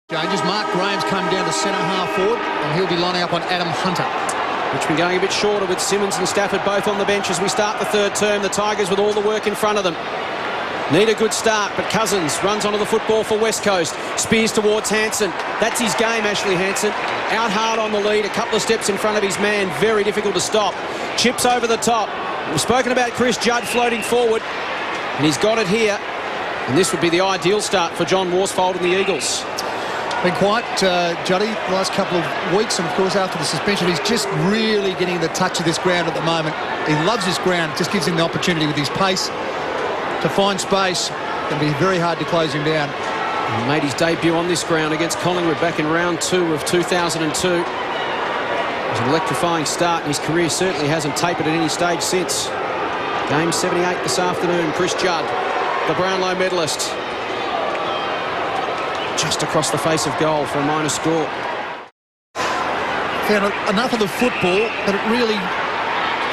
Changes. Mark Graham's come down to centre-half forward, and he'll be lining up on Adam Hunter. Richmond going a bit shorter with Simmons and Stafford both on the bench as we start the third term. The Tigers with all the work in front of them. Need a good start, but Cousins runs onto the football for West Coast. Spears towards Hansen. That's his game, Ashley Hansen. Out hard on the lead, a couple of steps in front of his man. Very difficult to stop. Chips over the top. We've spoken about Chris Judd floating forward, and he's got it here. And this would be the ideal start for John Worsfold and the Eagles. Been quite Juddy the last couple of weeks, and of course after the suspension he's just really getting the touch of this ground at the moment. He loves this ground. It just gives him the opportunity with his pace to find space. It'll be very hard to close him down. He made his debut on this ground against Collingwood back in round 2 of 2002. It was an electrifying start, and his career certainly hasn't tapered at any stage since. Game 78 this afternoon. Chris Judd, the Brownlow medalist, just across the face of goal for a minor score. Found enough of the football, but it really,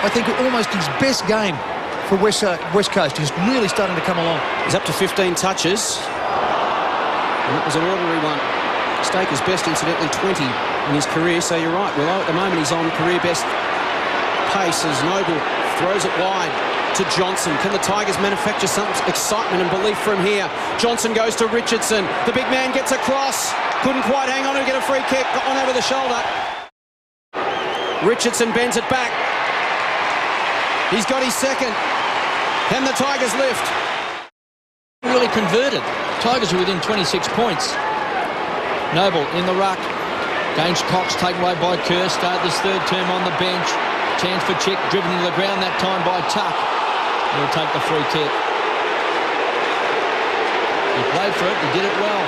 I think, almost his best game for West Coast. He's really starting to come along. He's up to 15 touches, and that was an ordinary one. Staker's best, incidentally, 20 in his career, so you're right. Well, at the moment he's on career best pace as Noble throws it wide to Johnson. Can the Tigers manufacture some excitement and belief from here? Johnson goes to Richardson. The big man gets across. Couldn't quite hang on to get a free kick. Got one over the shoulder. Richardson bends it back. He's got his second. Can the Tigers lift? Really converted. Tigers are within 26 points. Noble in the ruck. Gaines Cox taken away by Kerr. Start this third term on the bench. Chance for Chick, driven into the ground that time by Tuck. He'll take the free kick. He played for it, he did it well.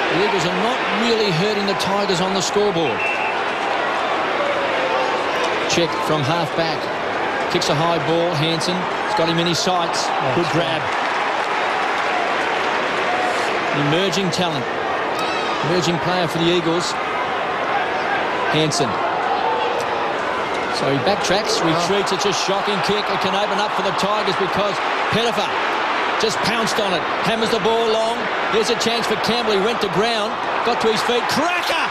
The Eagles are not really hurting the Tigers on the scoreboard. Chick from half back. Kicks a high ball, Hansen. He's got him in his sights. Good grab. Emerging talent. Emerging player for the Eagles. Hansen. So he backtracks, retreats. It's a shocking kick. It can open up for the Tigers because Pettifer just pounced on it. Hammers the ball long. Here's a chance for Campbell. He went to ground, got to his feet. Cracker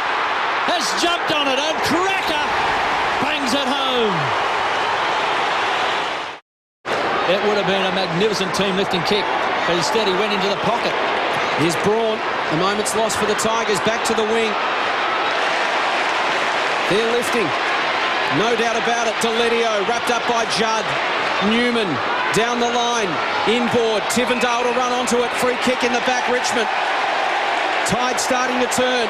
has jumped on it, and Cracker bangs it home. It would have been a magnificent team-lifting kick, but instead he went into the pocket. Here's Braun. A moment's loss for the Tigers. Back to the wing. They're lifting. No doubt about it. Deledio wrapped up by Judd. Newman down the line. Inboard. Tivendale to run onto it. Free kick in the back. Richmond. Tide starting to turn.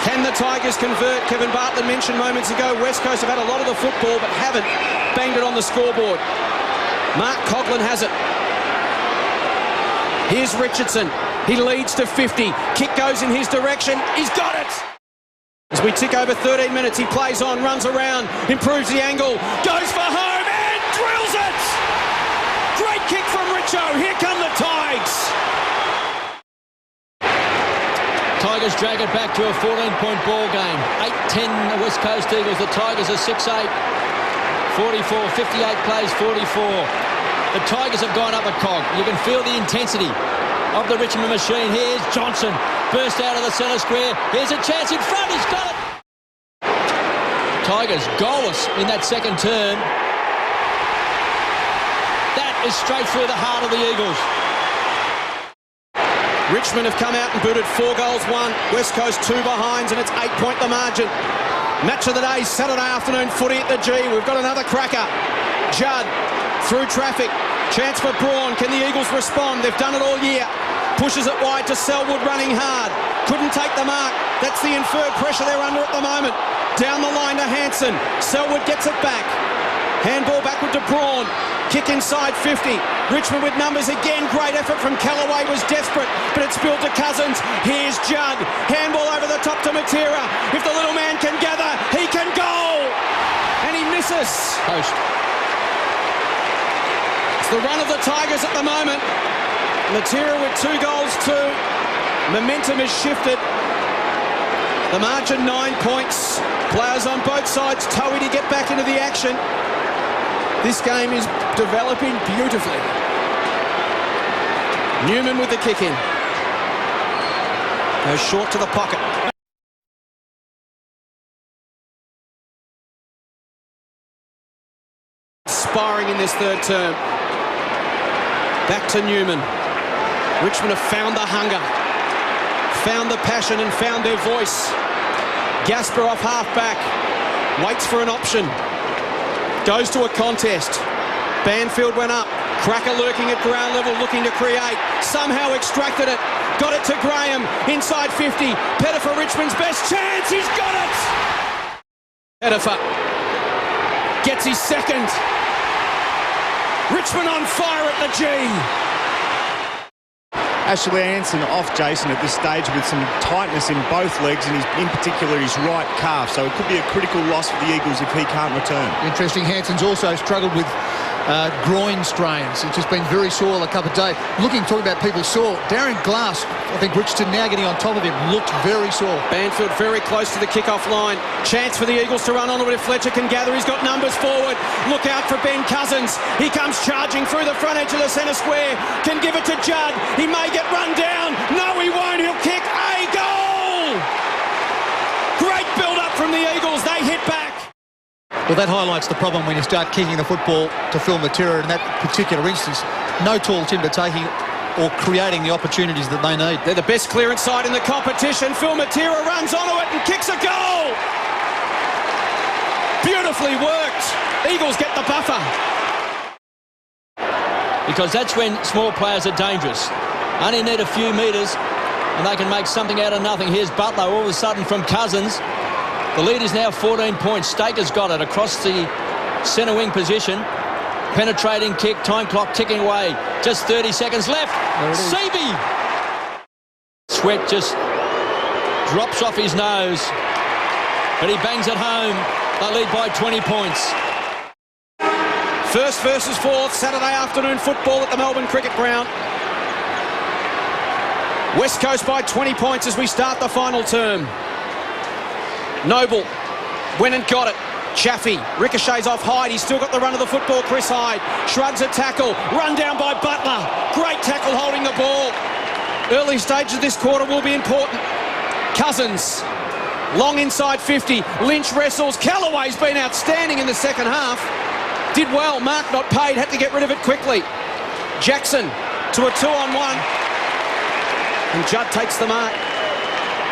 Can the Tigers convert? Kevin Bartlett mentioned moments ago West Coast have had a lot of the football but haven't banged it on the scoreboard. Mark Coughlin has it. Here's Richardson. He leads to 50. Kick goes in his direction. He's got it! As we tick over 13 minutes, he plays on, runs around, improves the angle, goes for home and drills it! Great kick from Richo. Here come the Tigers. Tigers drag it back to a 14-point ball game. 8-10 the West Coast Eagles. The Tigers are 6-8. 44, 58 plays, 44. The Tigers have gone up a cog. You can feel the intensity of the Richmond machine. Here's Johnson. Burst out of the centre square. Here's a chance in front. He's got it. Tigers goalless in that second term. That is straight through the heart of the Eagles. Richmond have come out and booted 4 goals, 1. West Coast 2 behinds, and it's 8-point the margin. Match of the day, Saturday afternoon footy at the G. We've got another cracker. Judd through traffic. Chance for Braun. Can the Eagles respond? They've done it all year. Pushes it wide to Selwood running hard. Couldn't take the mark. That's the inferred pressure they're under at the moment. Down the line to Hansen. Selwood gets it back. Handball backward to Braun. Kick inside 50. Richmond with numbers again. Great effort from Callaway. Was desperate, but it's spilled to Cousins. Here's Judd. Handball over the top to Matera. If the little man can gather, he can goal. And he misses. Post. It's the run of the Tigers at the moment. Matera with 2 goals, 2. Momentum has shifted. The margin 9 points. Players on both sides toey to get back into the action. This game is developing beautifully. Newman with the kick in. Goes short to the pocket. Sparring in this third term. Back to Newman. Richmond have found the hunger, found the passion and found their voice. Gasper off half-back, waits for an option, goes to a contest. Banfield went up, Cracker lurking at ground level, looking to create, somehow extracted it, got it to Graham, inside 50, Pettifer, Richmond's best chance, he's got it! Pettifer gets his second. Richmond on fire at the G. Ashley Anson off Jason at this stage with some tightness in both legs and in particular his right calf, so it could be a critical loss for the Eagles if he can't return. Interesting, Hanson's also struggled with groin strains. It's just been very sore a couple of days. Talking about people sore, Darren Glass, I think Richardson now getting on top of him, looked very sore. Banfield very close to the kick-off line. Chance for the Eagles to run onto it if Fletcher can gather. He's got numbers forward. Look out for Ben Cousins. He comes charging through the front edge of the centre square. Can give it to Judd. He may get run down. No, he won't. He'll kick a goal! Great build-up from the Eagles. They hit back. Well, that highlights the problem when you start kicking the football to Phil Matera in that particular instance. No tall timber taking or creating the opportunities that they need. They're the best clearance side in the competition. Phil Matera runs onto it and kicks a goal. Beautifully worked. Eagles get the buffer. Because that's when small players are dangerous. Only need a few metres and they can make something out of nothing. Here's Butler all of a sudden from Cousins. The lead is now 14 points. Staker's got it across the centre wing position. Penetrating kick, time clock ticking away. Just 30 seconds left. Seavey! Sweat just drops off his nose. But he bangs it home. They lead by 20 points. First versus fourth, Saturday afternoon football at the Melbourne Cricket Ground. West Coast by 20 points as we start the final term. Noble went and got it. Chaffee ricochets off Hyde. He's still got the run of the football. Chris Hyde shrugs a tackle. Run down by Butler. Great tackle holding the ball. Early stages of this quarter will be important. Cousins. Long inside 50. Lynch wrestles. Callaway's been outstanding in the second half. Did well. Mark not paid. Had to get rid of it quickly. Jackson to a 2-on-1. And Judd takes the mark.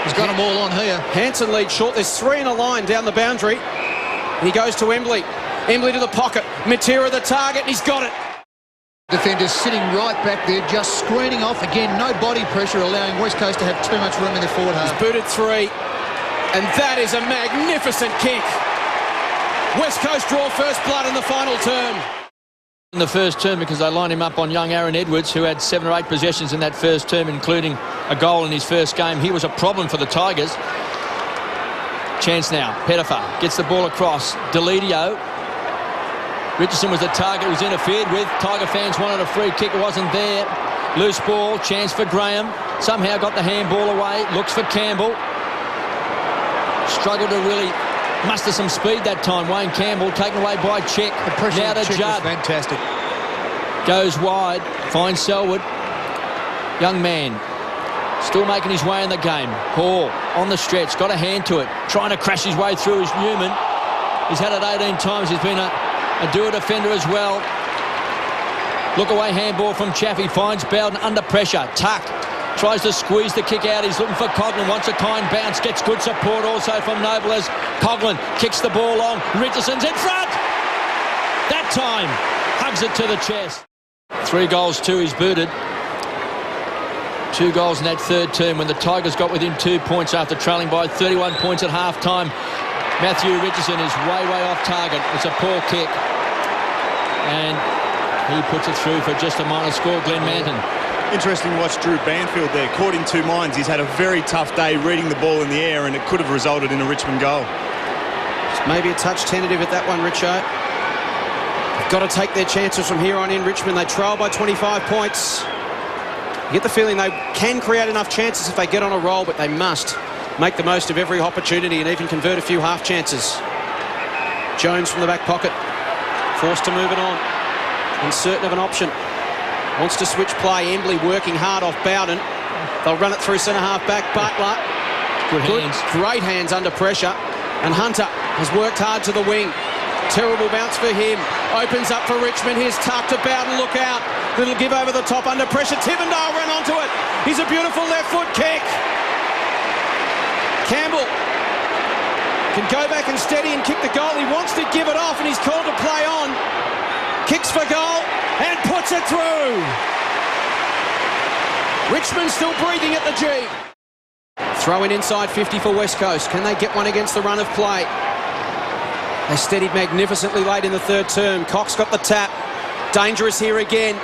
He's got them all on here. Hanson leads short. There's three in a line down the boundary. And he goes to Embley. Embley to the pocket. Matera the target, and he's got it. Defenders sitting right back there, just screening off. Again, no body pressure, allowing West Coast to have too much room in the forward half. He's booted three. And that is a magnificent kick. West Coast draw first blood in the final term. In the first term, because they lined him up on young Aaron Edwards, who had 7 or 8 possessions in that first term, including a goal in his first game. He was a problem for the Tigers. Chance now. Pettifer gets the ball across. Deledio. Richardson was the target, was interfered with. Tiger fans wanted a free kick. It wasn't there. Loose ball. Chance for Graham. Somehow got the handball away. Looks for Campbell. Struggled to really muster some speed that time. Wayne Campbell taken away by Check. The pressure now to Judd. Fantastic. Goes wide. Finds Selwood. Young man. Still making his way in the game. Hall on the stretch. Got a hand to it. Trying to crash his way through is Newman. He's had it 18 times. He's been a dual defender as well. Look away handball from Chaffee. Finds Bowden under pressure. Tuck. Tries to squeeze the kick out. He's looking for Coughlin. Wants a kind bounce. Gets good support also from Noble as Coughlin kicks the ball long. Richardson's in front. That time. Hugs it to the chest. 3 goals, 2 he's booted. 2 goals in that third term when the Tigers got within 2 points after trailing by 31 points at half-time. Matthew Richardson is way off target. It's a poor kick. And he puts it through for just a minor score, Glenn Manton. Interesting to watch Drew Banfield there. Caught in 2 minds. He's had a very tough day reading the ball in the air, and it could have resulted in a Richmond goal. Maybe a touch tentative at that one, Richo. They've got to take their chances from here on in. Richmond, they trail by 25 points. You get the feeling they can create enough chances if they get on a roll, but they must make the most of every opportunity and even convert a few half chances. Jones from the back pocket, forced to move it on, uncertain of an option. Wants to switch play. Embley working hard off Bowden. They'll run it through centre-half back. Butler. Good hands. Great hands under pressure. And Hunter has worked hard to the wing. Terrible bounce for him. Opens up for Richmond. Here's Tuck to Bowden. Look out. Little give over the top under pressure. Tivendale ran onto it. He's a beautiful left foot kick. Campbell can go back and steady and kick the goal. He wants to give it off and he's called to play on. Kicks for goal and puts it through. Richmond still breathing at the G. Throw in inside 50 for West Coast. Can they get one against the run of play? They steadied magnificently late in the third term. Cox got the tap. Dangerous here again.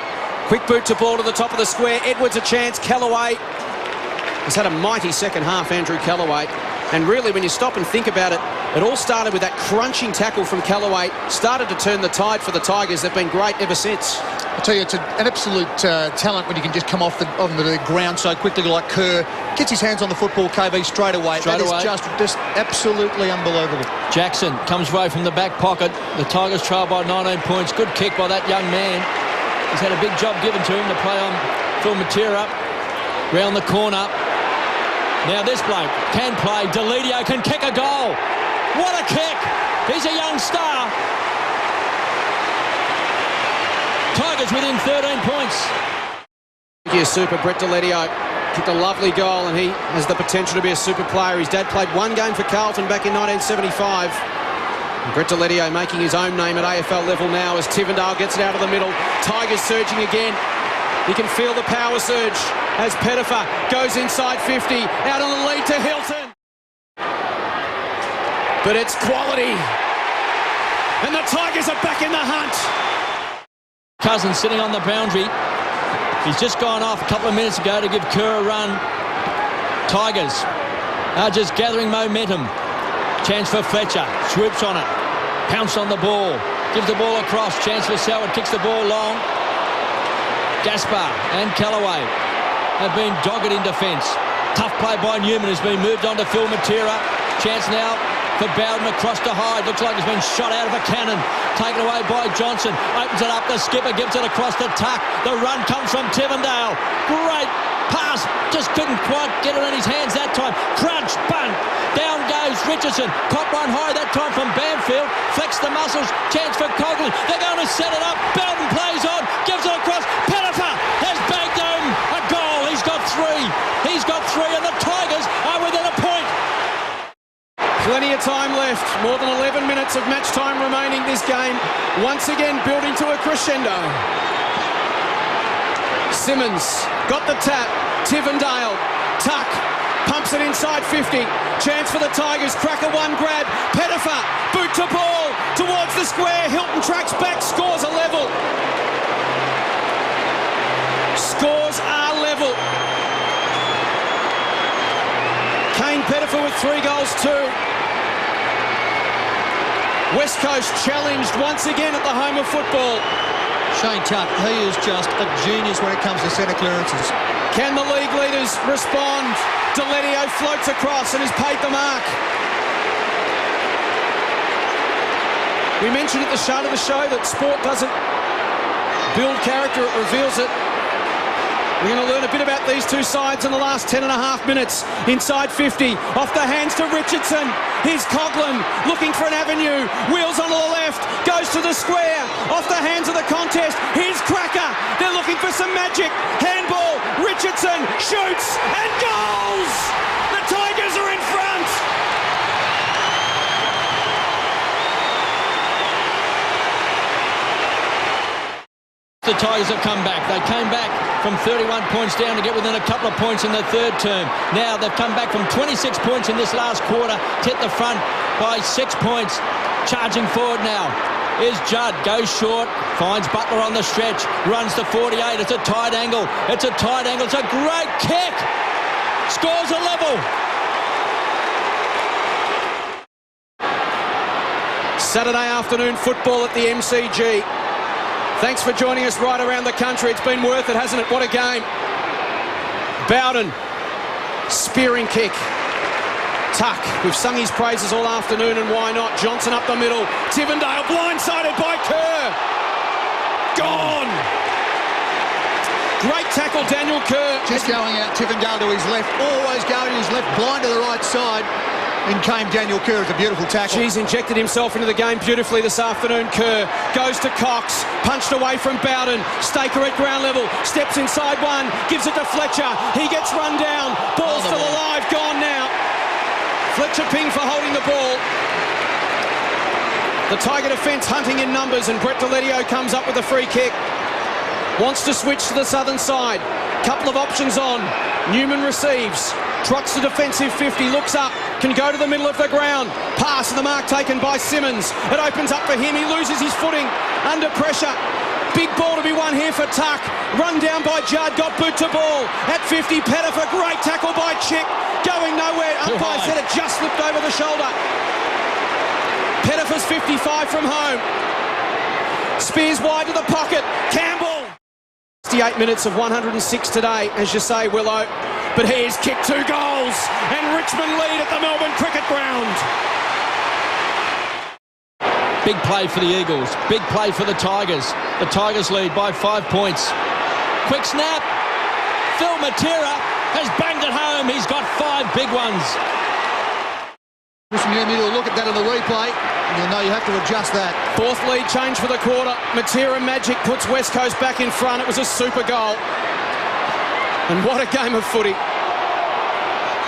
Quick boot to ball to the top of the square. Edwards a chance. Callaway has had a mighty second half, Andrew Callaway. And really, when you stop and think about it, it all started with that crunching tackle from Callaway. Started to turn the tide for the Tigers. They've been great ever since. I tell you, it's an absolute talent when you can just come off the ground so quickly like Kerr. Gets his hands on the football, KB, straight away. That is just absolutely unbelievable. Jackson comes away from the back pocket. The Tigers trail by 19 points. Good kick by that young man. He's had a big job given to him to play on Phil Matera. Round the corner. Now this bloke can play. Deledio can kick a goal. What a kick. He's a young star. Tigers within 13 points. Thank you, super. Brett Deledio kicked a lovely goal and he has the potential to be a super player. His dad played one game for Carlton back in 1975. And Brett Deledio making his own name at AFL level now as Tivendale gets it out of the middle. Tigers surging again. You can feel the power surge as Pettifer goes inside 50. Out on the lead to Hilton. But it's quality. And the Tigers are back in the hunt. Cousins sitting on the boundary. He's just gone off a couple of minutes ago to give Kerr a run. Tigers are just gathering momentum. Chance for Fletcher. Swoops on it. Pounce on the ball. Gives the ball across. Chance for Selwood. Kicks the ball long. Gaspar and Callaway have been dogged in defence. Tough play by Newman has been moved on to Phil Matera. Chance now for Bowden across to Hyde. Looks like he's been shot out of a cannon. Taken away by Johnson. Opens it up. The skipper gives it across to Tuck. The run comes from Tivendale. Great pass. Just couldn't quite get it in his hands that time. Crunch. Bunt. Down goes Richardson. Caught one high that time from Banfield. Flex the muscles. Chance for Coughlin. They're going to set it up. Bowden plays on. Gives it across. Pettifer has bagged home a goal. He's got three. He's got three and the Tigers are within a point. Plenty of time left. More than 11 minutes of match time remaining. This game once again building to a crescendo. Simmons got the tap. Tivendale. Tuck. Pumps it inside 50. Chance for the Tigers. Cracker one grab. Pettifer. Boot to ball. Towards the square. Hilton tracks back. Scores a level. Scores are level. Kane Pettifer with 3 goals too. West Coast challenged once again at the home of football. Shane Tuck, he is just a genius when it comes to centre clearances. Can the league leaders respond? Deledio floats across and has paid the mark. We mentioned at the start of the show that sport doesn't build character, it reveals it. We're going to learn a bit about these two sides in the last 10.5 minutes. Inside 50, off the hands to Richardson. Here's Coughlin looking for an avenue. Wheels onto the left, goes to the square. Off the hands of the contest. Here's Cracker. They're looking for some magic. Handball. Richardson shoots and goals. The Tigers are in front. The Tigers have come back. They came back from 31 points down to get within a couple of points in the third term. Now they've come back from 26 points in this last quarter to hit the front by 6 points. Charging forward now is Judd. Goes short. Finds Butler on the stretch. Runs to 48. It's a tight angle. It's a tight angle. It's a great kick. Scores a level. Saturday afternoon football at the MCG. Thanks for joining us right around the country. It's been worth it, hasn't it? What a game. Bowden, spearing kick. Tuck, we've sung his praises all afternoon, and why not? Johnson up the middle. Tivendale blindsided by Kerr. Gone. Great tackle, Daniel Kerr. Just going out Tivendale to his left, always going to his left, blind to the right side. In came Daniel Kerr. It's a beautiful tackle. She's injected himself into the game beautifully this afternoon. Kerr goes to Cox, punched away from Bowden. Staker at ground level, steps inside one, gives it to Fletcher. He gets run down. Ball still alive, gone now. Fletcher ping for holding the ball. The Tiger defence hunting in numbers, and Brett Deledio comes up with a free kick. Wants to switch to the southern side. Couple of options on. Newman receives. Trots the defensive 50, looks up, can go to the middle of the ground. Pass to the mark taken by Simmons. It opens up for him. He loses his footing under pressure. Big ball to be won here for Tuck. Run down by Judd, got boot to ball. At 50, Pettifer, great tackle by Chick. Going nowhere. Umpire said it just slipped over the shoulder. Pettifer's 55 from home. Spears wide to the pocket. Campbell. 68 minutes of 106 today, as you say, Willow. But here's kicked 2 goals, and Richmond lead at the Melbourne Cricket Ground. Big play for the Eagles. Big play for the Tigers. The Tigers lead by 5 points. Quick snap. Phil Matera has banged it home. He's got 5 big ones. Listen, you'll look at that on the replay, and you'll know you have to adjust that. 4th lead change for the quarter. Matera magic puts West Coast back in front. It was a super goal. And what a game of footy.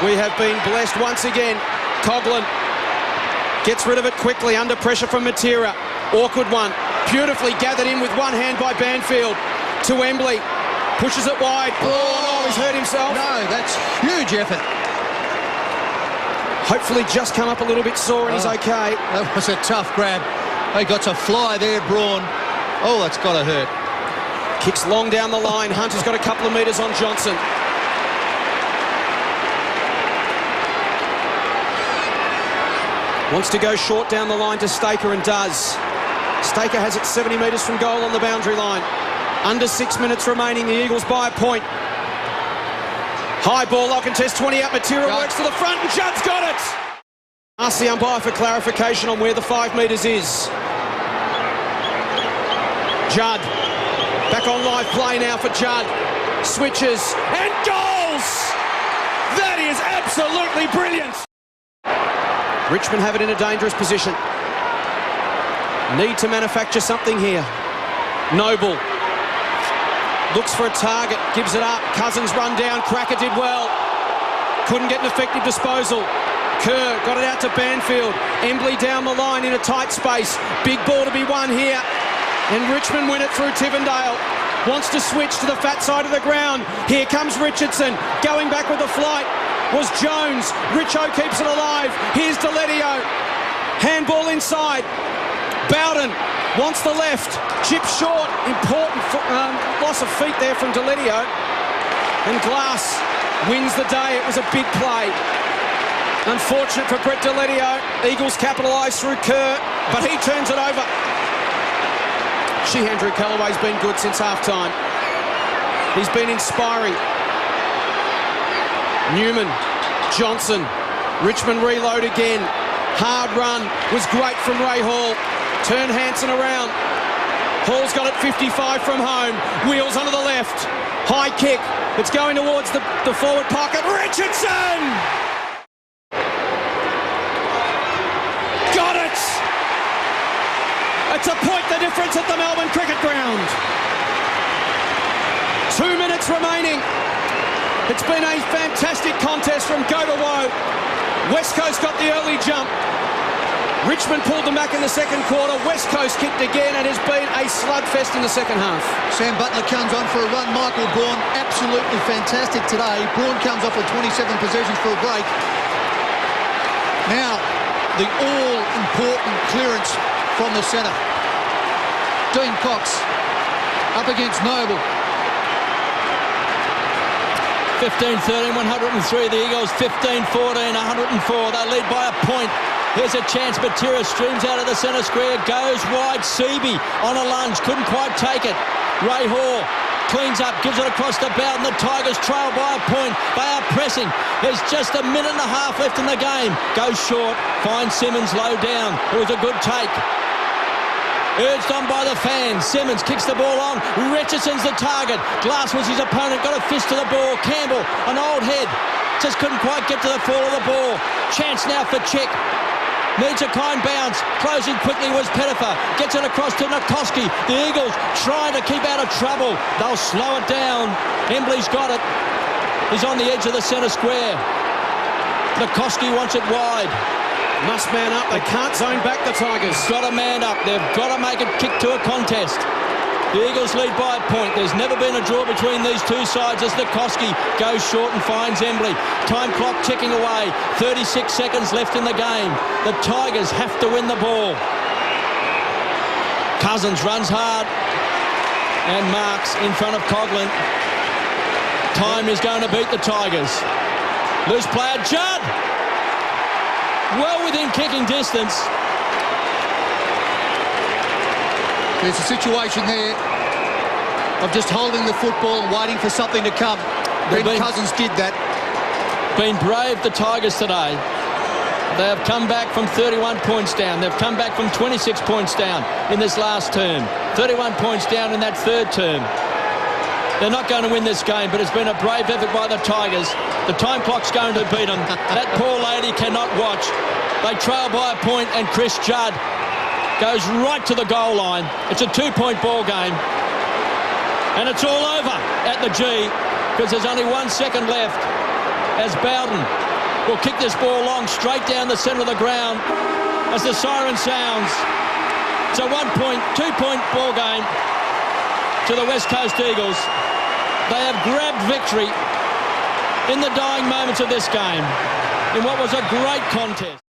We have been blessed once again. Coughlin gets rid of it quickly under pressure from Matera. Awkward one. Beautifully gathered in with one hand by Banfield. To Embley. Pushes it wide. Oh, no, he's hurt himself. No, that's huge effort. Hopefully just come up a little bit sore and he's okay. That was a tough grab. They got to fly there, Braun. Oh, that's got to hurt. Kicks long down the line. Hunter's got a couple of metres on Johnson. Wants to go short down the line to Staker and does. Staker has it 70 metres from goal on the boundary line. Under 6 minutes remaining. The Eagles by a point. High ball, lock and test, 20 out. Material works to the front and Judd's got it. Ask the umpire for clarification on where the 5 metres is. Judd. Back on live play now for Judd. Switches and goals! That is absolutely brilliant. Richmond have it in a dangerous position. Need to manufacture something here. Noble looks for a target, gives it up. Cousins run down. Cracker did well. Couldn't get an effective disposal. Kerr got it out to Banfield. Embley down the line in a tight space. Big ball to be won here. And Richmond win it through Tivendale. Wants to switch to the fat side of the ground. Here comes Richardson. Going back with the flight was Jones. Richo keeps it alive. Here's Deledio. Handball inside. Bowden wants the left. Chip short. Important loss of feet there from Deledio. And Glass wins the day. It was a big play. Unfortunate for Brett Deledio. Eagles capitalise through Kerr, but he turns it over. Andrew Callaway's been good since half-time. He's been inspiring. Newman, Johnson, Richmond reload again. Hard run was great from Ray Hall. Turn Hansen around. Hall's got it 55 from home. Wheels onto the left. High kick. It's going towards the forward pocket. Richardson! Got it! It's a point the difference at the Melbourne Cricket Ground. 2 minutes remaining. It's been a fantastic contest from go to woe. West Coast got the early jump. Richmond pulled them back in the second quarter. West Coast kicked again and has been a slugfest in the second half. Sam Butler comes on for a run. Michael Braun, absolutely fantastic today. Braun comes off with 27 possessions for a break. Now, the all-important clearance from the centre. Dean Cox up against Noble. 15-13, 103. The Eagles 15-14, 104. They lead by a point. Here's a chance. Matera streams out of the centre square. Goes wide. Seaby on a lunge. Couldn't quite take it. Ray Hall cleans up. Gives it across the bow. And the Tigers trail by a point. They are pressing. There's just a minute and a half left in the game. Goes short. Finds Simmons low down. It was a good take. Urged on by the fans. Simmons kicks the ball on. Richardson's the target. Glass was his opponent. Got a fist to the ball. Campbell, an old head. Just couldn't quite get to the fall of the ball. Chance now for Chick. Needs a kind bounce. Closing quickly was Pettifer. Gets it across to Nikoski. The Eagles trying to keep out of trouble. They'll slow it down. Embley's got it. He's on the edge of the centre square. Nikoski wants it wide. Must man up. They can't zone back the Tigers. Got to man up. They've got to make it kick to a contest. The Eagles lead by a point. There's never been a draw between these two sides as Nikoski goes short and finds Embley. Time clock ticking away. 36 seconds left in the game. The Tigers have to win the ball. Cousins runs hard and marks in front of Coughlin. Time is going to beat the Tigers. Loose player, Judd. Well within kicking distance. There's a situation there of just holding the football and waiting for something to come. Ben Cousins did that. Been brave, the Tigers, today. They have come back from 31 points down. They've come back from 26 points down in this last term. 31 points down in that third term. They're not going to win this game, but it's been a brave effort by the Tigers. The time clock's going to beat them. That poor lady cannot watch. They trail by a point, and Chris Judd goes right to the goal line. It's a 2-point ball game. And it's all over at the G because there's only 1 second left as Bowden will kick this ball long straight down the centre of the ground as the siren sounds. It's a 2-point ball game to the West Coast Eagles. They have grabbed victory in the dying moments of this game in what was a great contest.